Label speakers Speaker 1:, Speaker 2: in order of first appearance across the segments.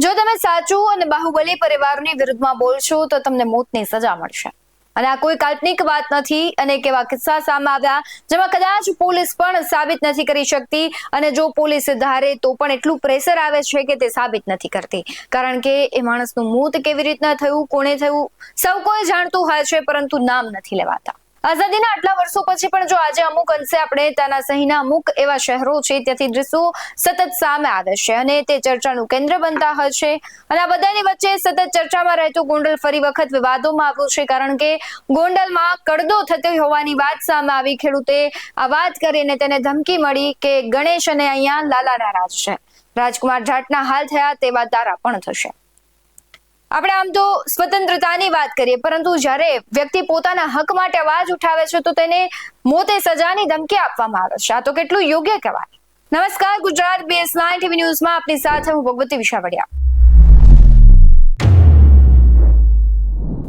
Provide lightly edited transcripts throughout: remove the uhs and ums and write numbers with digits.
Speaker 1: જો તમે સાચું અને બાહુબલી પરિવારની વિરુદ્ધમાં બોલશો તો તમને મોતની સજા મળશે અને આ કોઈ કાલ્પનિક વાત નથી અને કેવા કિસ્સા સામે આવ્યા જેમાં કદાચ પોલીસ પણ સાબિત નથી કરી શકતી અને જો પોલીસ ધારે તો પણ એટલું પ્રેશર આવે છે કે તે સાબિત નથી કરતી કારણ કે એ માણસનું મોત કેવી રીતના થયું કોણે થયું સૌ કોઈ જાણતું હોય છે પરંતુ નામ નથી લેવાતા આઝાદીના આટલા વર્ષો પછી પણ જો આજે અમુક અંશે આપણે તાનાશાહીના અમુક એવા શહેરો છે ત્યાંથી દ્રશ્યો સતત સામે આવે છે અને તે ચર્ચાનું કેન્દ્ર બનતા હોય છે અને આ બધાની વચ્ચે સતત ચર્ચામાં રહેતું ગોંડલ ફરી વખત વિવાદોમાં આવ્યું છે કારણ કે ગોંડલમાં કડદો થતી હોવાની વાત સામે આવી ખેડૂતે આ વાત કરીને તેને ધમકી મળી કે ગણેશ અને અહીંયા લાલાના રાજ છે રાજકુમાર જાટના હાલ થયા તેવા તારા પણ થશે આપણે આમ તો સ્વતંત્રતાની વાત કરીએ પરંતુ જ્યારે વ્યક્તિ પોતાના હક માટે અવાજ ઉઠાવે છે તો તેને મોતે સજાની ધમકી આપવામાં આવે છે આ તો કેટલું યોગ્ય કહેવાય નમસ્કાર ગુજરાત BS9 ટીવી ન્યૂઝમાં આપની સાથે હું ભગવતી વિશાવડિયા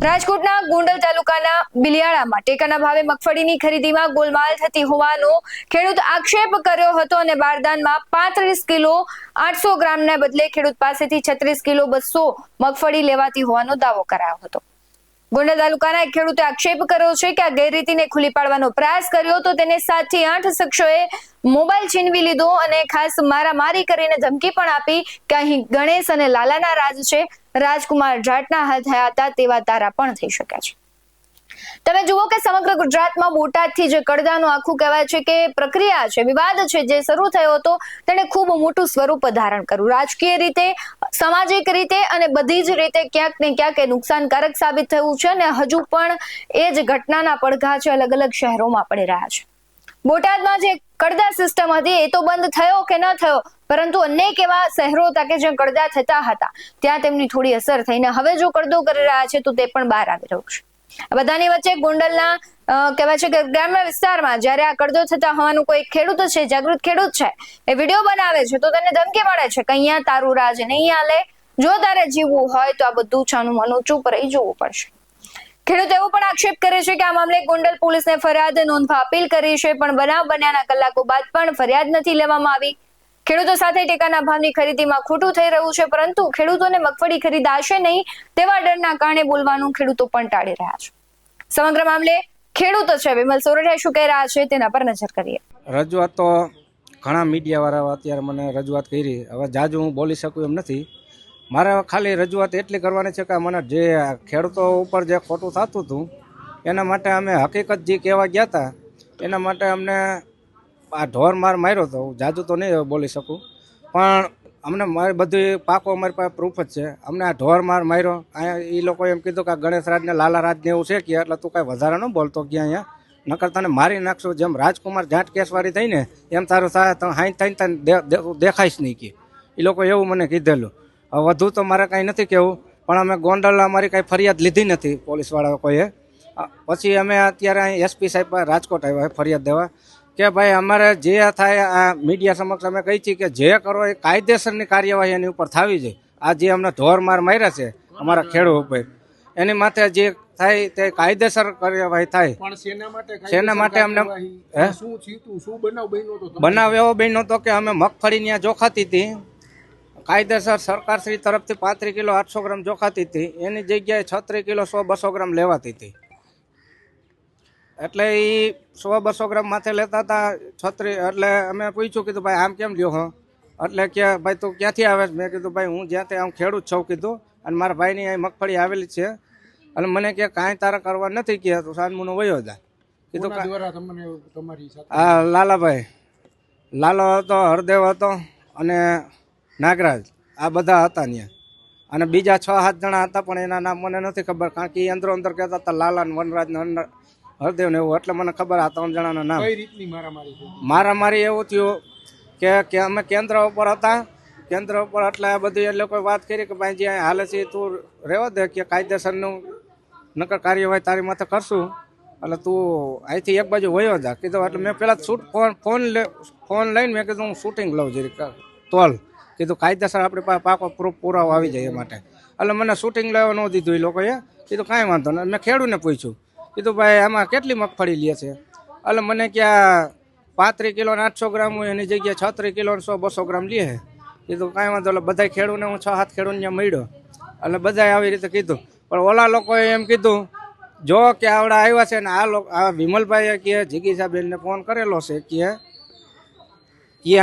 Speaker 1: રાજકોટના ગોંડલ તાલુકાના બિલિયાળામાં ટેકાના ભાવે મગફળીની ખરીદીમાં ગોલમાલ થતી હોવાનો ખેડૂત આક્ષેપ કર્યો હતો અને બારદાનમાં 35 કિલો 800 ગ્રામને બદલે ખેડૂત પાસેથી 36 કિલો 200 મગફળી લેવાતી હોવાનો દાવો કરાયો હતો ગોંડલ તાલુકાના એક ખેડૂતે આક્ષેપ કર્યો છે કે આ ગેરરીતિને ખુલ્લી પાડવાનો પ્રયાસ કર્યો તો તેને 7 થી 8 શખ્સોએ મોબાઈલ છીનવી લીધો અને ખાસ મારામારી કરીને ધમકી પણ આપી કે અહીં ગણેશ અને લાલાના રાજ છે રાજકુમાર જાટના હાલ થયા હતા તેવા તારા પણ થઈ શક્યા છે તમે જુઓ કે સમગ્ર ગુજરાતમાં બોટાદથી જે કડદાનું આખું કહેવાય છે કે પ્રક્રિયા છે વિવાદ છે જે શરૂ થયો હતો તેણે ખૂબ મોટું સ્વરૂપ ધારણ કર્યું રાજકીય રીતે સામાજિક રીતે અને બધી જ રીતે ક્યાંક ને ક્યાંક એ નુકસાનકારક સાબિત થયું છે અને હજુ પણ એ જ ઘટનાના પડઘા છે અલગ અલગ શહેરોમાં પડી રહ્યા છે બોટાદમાં જે કડદા સિસ્ટમ હતી એ તો બંધ થયો કે ન થયો પરંતુ અનેક એવા શહેરો હતા કે જ્યાં કડદા થતા હતા ત્યાં તેમની થોડી અસર થઈને હવે જો કડદો કરી રહ્યા છે તો તે પણ બહાર આવી રહ્યું છે બધાની વચ્ચે ગોંડલના કહેવાય છે કે ગ્રામ્ય વિસ્તારમાં જ્યારે આ કડદો થતા હોવાનું કોઈ ખેડૂત છે જાગૃત ખેડૂત છે એ વિડીયો બનાવે છે તો તેને ધમકી મળે છે કે અહીંયા તારું રાજ નહીં હાલે જો તારે જીવવું હોય તો આ બધું છાનું માનું ચૂપ રહી જવું પડશે ખેડૂત એવો પણ આક્ષેપ કરે છે કે આ મામલે ગોંડલ પોલીસને ફરિયાદ નોંધવા અપીલ કરી છે પણ બનાવ બન્યાના કલાકો બાદ પણ ફરિયાદ નથી લેવામાં આવી ખેડૂતો સાથે ટેકાના ભાવની ખરીદીમાં ખોટું થઈ રહ્યું છે પરંતુ ખેડૂતોને મગફળી ખરીદાશે નહીં તેવા ડરના કારણે બોલવાનું ખેડૂતો પણ ટાળી રહ્યા છે સમગ્ર મામલે ખેડૂતો છે વિમલ સોરઠિયા શું કહી રહ્યા છે તેના પર નજર કરીએ
Speaker 2: રજૂઆત તો ઘણા મીડિયાવાળા અત્યારે મને રજૂઆત કરી હવે જાજુ હું બોલી શકું એમ નથી મારે ખાલી રજૂઆત એટલી કરવાની છે કે મને જે ખેડૂતો ઉપર જે ખોટું થતું હતું એના માટે અમે હકીકત જે કહેવા ગયા હતા એના માટે અમને આ ઢોર માર માર્યો હતો જાજુ તો નહીં બોલી શકું પણ અમને મારી બધી પાકો અમારી પાસે પ્રૂફ જ છે અમને આ ઢોર માર માર્યો અહીંયા એ લોકોએ એમ કીધું કે ગણેશ રાજને લાલા રાજને એવું છે કે એટલે તું કાંઈ વધારે ન બોલતો કે અહીંયા નકર તને મારી નાખશું જેમ રાજકુમાર જાટ કેસવાળી થઈને એમ તારું થાય તો હાઈ થઈને તને દેખાઈશ નહીં કે એ લોકો એવું મને કીધેલું હવે વધુ તો મારે કાંઈ નથી કહેવું પણ અમે ગોંડલ અમારી કાંઈ ફરિયાદ લીધી નથી પોલીસવાળા કોઈએ પછી અમે અત્યારે અહીં SP સાહેબ રાજકોટ આવ્યા ફરિયાદ દેવા કે ભાઈ અમારે જે થાય આ મીડિયા સમક્ષ અમે કહી છીએ કે જે કરો એ કાયદેસરની કાર્યવાહી એની ઉપર થવી જોઈએ આ જે અમને ઢોર માર માર્યા છે અમારા ખેડૂત ઉપર એની માથે જે થાય તે કાયદેસર કાર્યવાહી થાય શેના માટે અમને બનાવ એવો બન્યો હતો કે અમે મગફળી ત્યાં જોખાતી હતી કાયદેસર સરકારશ્રી તરફથી 35 કિલો 800 ગ્રામ જોખાતી હતી એની જગ્યાએ 36 કિલો 100-200 ગ્રામ લેવાતી હતી એટલે એ 100-200 ગ્રામ માથે લેતા હતા 36 એટલે અમે પૂછ્યું કીધું ભાઈ આમ કેમ લ્યો હો એટલે કે ભાઈ તું ક્યાંથી આવે મેં કીધું ભાઈ હું જ્યાં ત્યાં ખેડૂત છું કીધું અને મારા ભાઈની અહીં મગફળી આવેલી છે અને મને કે કાંઈ તારે કરવા નથી કે તું સાનમુનો વયો જા કીધું હા લાલાભાઈ લાલો હતો હરદેવ હતો અને નાગરાજ આ બધા હતા ત્યાં અને બીજા 6-7 જણા હતા પણ એના નામ મને નથી ખબર કારણ કે એ અંદરો અંદર કહેતા હતા લાલા ને વનરાજ ને હરદેવ ને એવું એટલે મને ખબર આ 3 જણાના નામ મારામારી એવું થયું કે અમે કેન્દ્ર ઉપર હતા કેન્દ્ર ઉપર એટલે આ બધી એ લોકોએ વાત કરી કે ભાઈ જે હાલે છે તું રહેવા દે કે કાયદેસરનું નકર કાર્યવાહી તારી માથે કરશું એટલે તું અહીંથી એક બાજુ વયો જા કીધું એટલે મેં પહેલાં ફોન લઈને મેં કીધું હું શૂટિંગ લઉં જરી તોલ કીધું કાયદેસર આપણી પાસે પાકો પ્રૂફ પુરાવો આવી જાય એ માટે એટલે મને શૂટિંગ લેવા ન દીધું એ લોકોએ કીધું કાંઈ વાંધો નહીં મેં ખેડૂને પૂછ્યું કીધું ભાઈ આમાં કેટલી મગફળી લે છે એટલે મને ક્યાં 35 કિલો 800 ગ્રામ હોય એની જગ્યાએ 36 કિલો 100-200 ગ્રામ લે કીધું કાંઈ વાંધો એટલે બધા ખેડૂને હું 6-7 ખેડૂને ત્યાં મળ્યો એટલે બધાએ આવી રીતે કીધું. પણ ઓલા લોકોએ એમ કીધું જો કે આવડા આવ્યા છે ને આ વિમલભાઈએ કે જીગીસાબેનને ફોન કરેલો છે કે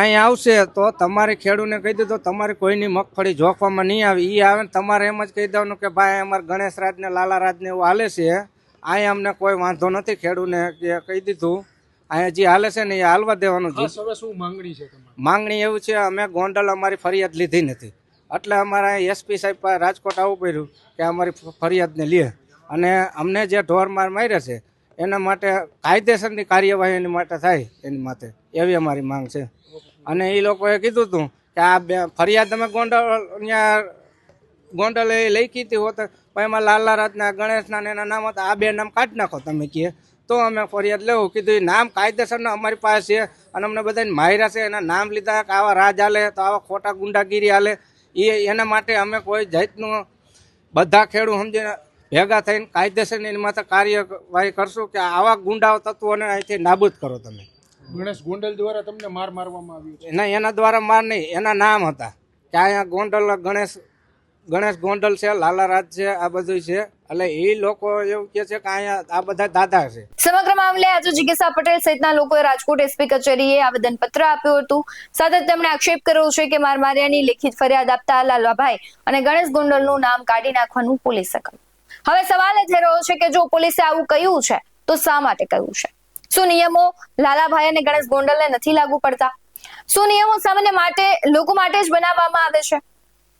Speaker 2: અહીંયા આવશે તો તમારે ખેડૂને કહી દીધું તમારે કોઈની મગફળી જોખવામાં નહીં આવે. એ આવે ને તમારે એમ જ કહી દેવાનું કે ભાઈ અમારે ગણેશ રાજને લાલા રાજને એવું હાલે છે, અહીંયા અમને કોઈ વાંધો નથી. ખેડૂને કે કહી દીધું અહીંયા જે હાલે છે ને એ હાલવા દેવાનું.
Speaker 3: હવે શું માંગણી છે તમારી?
Speaker 2: માંગણી એવું છે અમે ગોંડલ અમારી ફરિયાદ લીધી નથી એટલે અમારે એસપી સાહેબ પાસે રાજકોટ આવવું પડ્યું કે અમારી ફરિયાદને લે અને અમને જે ઢોર માર માર્યા છે એના માટે કાયદેસરની કાર્યવાહી એની માટે થાય એની માટે એવી અમારી માંગ છે. અને એ લોકોએ કીધું હતું કે આ ફરિયાદ અમે ગોંડલે લઈ કીધી હોત પણ એમાં લાલા રાજના ગણેશના ને એના નામ હતા, આ 2 નામ કાઢી નાખો તમે કહે તો અમે ફરિયાદ લેવું. કીધું એ નામ કાયદેસરના અમારી પાસે છે અને અમને બધાને માર્યા છે, એના નામ લીધા કે આવા રાજ હાલે તો આવા ખોટા ગુંડાગીરી હાલે. એના માટે અમે કોઈ જાતનું બધા ખેડૂત સમજીને ભેગા થઈને કાયદેસરની એની માથે કાર્યવાહી કરશું કે આવા ગુંડાઓ તત્વોને અહીંથી નાબૂદ કરો તમે.
Speaker 3: ગણેશ ગોંડલ દ્વારા તમને મારવામાં આવ્યું છે?
Speaker 2: ના, એના દ્વારા માર નહીં, એના નામ હતા કે અહીંયા ગોંડલ ગણેશ ગોંડલ છે, લાલા રાજ છે, આ બધું છે. એટલે એ લોકો એવું કે છે કે અહીંયા આ બધા દાદા છે.
Speaker 1: સમગ્ર મામલે આજે જિજ્ઞાસા પટેલ સહિતના લોકોએ રાજકોટ એસપી કચેરીએ આવેદનપત્ર આપ્યું હતું. સાથે તેમણે આક્ષેપ કર્યો છે કે મારમાર્યાની લેખિત ફરિયાદ આપતા લાલાભાઈ અને ગણેશ ગોંડલનું નામ કાઢી નાખવાનું પોલીસે કહ્યું. હવે સવાલ એ થઈ રહ્યો છે કે જો પોલીસે આવું કહ્યું છે તો શા માટે કહ્યું છે? શું નિયમો લાલાભાઈ અને ગણેશ ગોંડલને નથી લાગુ પડતા? શું નિયમો સામાન્ય માટે લોકો માટે જ બનાવવામાં આવે છે?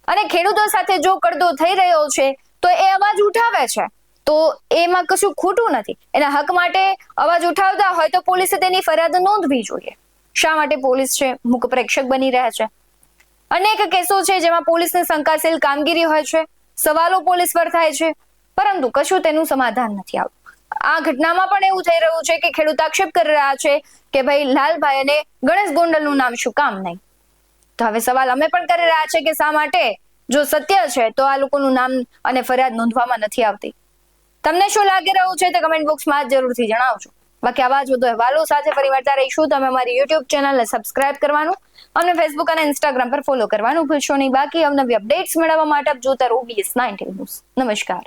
Speaker 1: અને ખેડૂતો સાથે જો કડદો થઈ રહ્યો છે તો એ અવાજ ઉઠાવે છે તો એમાં કશું ખોટું નથી. એના હક માટે અવાજ ઉઠાવતા હોય તો પોલીસે તેની ફરિયાદ નોંધવી જોઈએ. શા માટે પોલીસ છે મૂક પ્રેક્ષક બની રહ્યા છે? અનેક કેસો છે જેમાં પોલીસની શંકાશીલ કામગીરી હોય છે, સવાલો પોલીસ પર થાય છે, પરંતુ કશું તેનું સમાધાન નથી આવતું. આ ઘટનામાં પણ એવું થઈ રહ્યું છે કે ખેડૂત આક્ષેપ કરી રહ્યા છે કે ભાઈ લાલભાઈ અને ગણેશ ગોંડલનું નામ શું કામ નહીં? તો હવે સવાલ અમે પણ કરી રહ્યા છે કે શા માટે જો સત્ય છે તો આ લોકોનું નામ અને ફરિયાદ નોંધવામાં નથી આવતી? તમને શું લાગી રહ્યું છે તે કમેન્ટ બોક્સમાં જરૂરથી જણાવજો. બાકી આવા જ વધુ અહેવાલો સાથે ફરી મળતા રહીશું. તમે અમારી યુટ્યુબ ચેનલને સબસ્ક્રાઇબ કરવાનું, અમને ફેસબુક અને ઇન્સ્ટાગ્રામ પર ફોલો કરવાનું ભૂલશો નહીં. બાકી અવનવી અપડેટ્સ મેળવવા માટે આપ જોતા રહો BS19 ન્યૂઝ. નમસ્કાર.